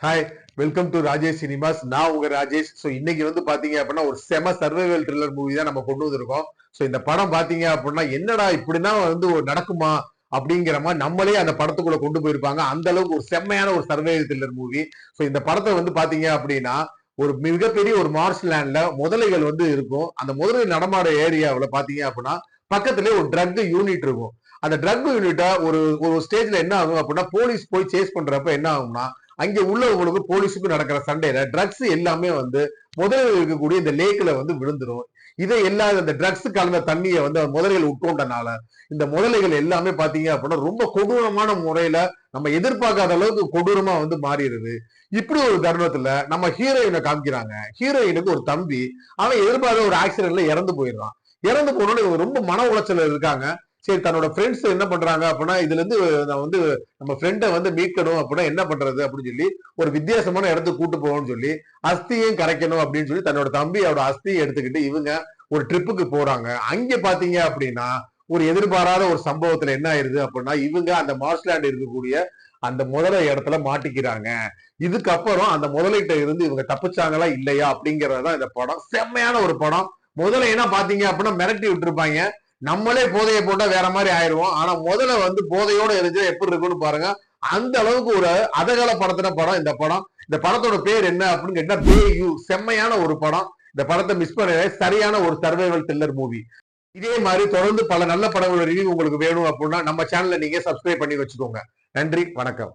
Hi, welcome to Rajesh cinemas. நான் உங்க Rajesh. So இன்னைக்கு வந்து பாத்தீங்க அப்படின்னா ஒரு செம சர்வைவல் த்ரில்லர் மூவி தான் நம்ம கொண்டு வந்திருக்கோம். ஸோ இந்த படம் பாத்தீங்க அப்படின்னா என்னடா இப்படின்னா வந்து ஒரு நடக்குமா அப்படிங்கிற மாதிரி நம்மளே அந்த படத்துக்குள்ள கொண்டு போயிருப்பாங்க. அந்த அளவுக்கு ஒரு செம்மையான ஒரு சர்வைவல் த்ரில்லர் மூவி. ஸோ இந்த படத்தை வந்து பாத்தீங்க அப்படின்னா ஒரு மிகப்பெரிய ஒரு மார்ஷ் லேண்ட்ல முதலைகள் வந்து இருக்கும். அந்த முதலை நடமாட ஏரியாவுல பாத்தீங்க அப்படின்னா பக்கத்துலயே ஒரு ட்ரக் யூனிட் இருக்கும். அந்த ட்ரக் யூனிட்டா ஒரு ஒரு ஸ்டேஜ்ல என்ன ஆகும் அப்படின்னா போலீஸ் போய் சேஸ் பண்றப்ப என்ன ஆகும்னா அங்க உள்ளவங்களுக்கு போலீஸுக்கு நடக்கிற சண்டையில ட்ரக்ஸ் எல்லாமே வந்து முதலில் இருக்கக்கூடிய இந்த லேக்ல வந்து விழுந்துரும். இதை எல்லா இந்த ட்ரக்ஸ் கலந்த தண்ணியை வந்து முதலைகள் உட்கொண்டனால இந்த முதலைகள் எல்லாமே பாத்தீங்க அப்படின்னா ரொம்ப கொடூரமான முறையில நம்ம எதிர்பார்க்காத அளவுக்கு கொடூரமா வந்து மாறிடுது. இப்படி ஒரு தருணத்துல நம்ம ஹீரோயினை காமிக்கிறாங்க. ஹீரோயினுக்கு ஒரு தம்பி, அவன் எதிர்பார்த்த ஒரு ஆக்சிடென்ட்ல இறந்து போயிடுறான். இறந்து போனோட இவங்க ரொம்ப மன உளைச்சல இருக்காங்க. சரி, தன்னோட ஃப்ரெண்ட்ஸ் என்ன பண்றாங்க அப்படின்னா இதுல இருந்து நான் வந்து நம்ம ஃப்ரெண்டை வந்து மீட்கணும் அப்படின்னா என்ன பண்றது அப்படின்னு சொல்லி ஒரு வித்தியாசமான இடத்துக்கு கூட்டு போகணும்னு சொல்லி அஸ்தியும் கரைக்கணும் அப்படின்னு சொல்லி தன்னோட தம்பியோட அஸ்தியை எடுத்துக்கிட்டு இவங்க ஒரு ட்ரிப்புக்கு போறாங்க. அங்க பாத்தீங்க அப்படின்னா ஒரு எதிர்பாராத ஒரு சம்பவத்துல என்ன ஆயிருது அப்படின்னா இவங்க அந்த மார்ஷ்லாண்ட் இருக்கக்கூடிய அந்த முதல இடத்துல மாட்டிக்கிறாங்க. இதுக்கப்புறம் அந்த முதலைகிட்ட இருந்து இவங்க தப்பிச்சாங்களா இல்லையா அப்படிங்கறதுதான் இந்த படம். செம்மையான ஒரு படம். முதலைன்னா பாத்தீங்க அப்படின்னா மிரட்டி விட்டுருப்பாங்க. நம்மளே போதையை போட்டா வேற மாதிரி ஆயிடுவோம். ஆனா முதல்ல வந்து போதையோட இருந்து எப்படி இருக்குன்னு பாருங்க. அந்த அளவுக்கு ஒரு அதகால படத்தின படம் இந்த படம். இந்த படத்தோட பேர் என்ன அப்படின்னு கேட்டா பேயு. செம்மையான ஒரு படம். இந்த படத்தை மிஸ் பண்ண சரியான ஒரு சர்வைவல் த்ரில்லர் மூவி. இதே மாதிரி தொடர்ந்து பல நல்ல படங்களோட ரிவ்யூ உங்களுக்கு வேணும் அப்படின்னா நம்ம சேனலை நீங்க சப்ஸ்கிரைப் பண்ணி வச்சுக்கோங்க. நன்றி, வணக்கம்.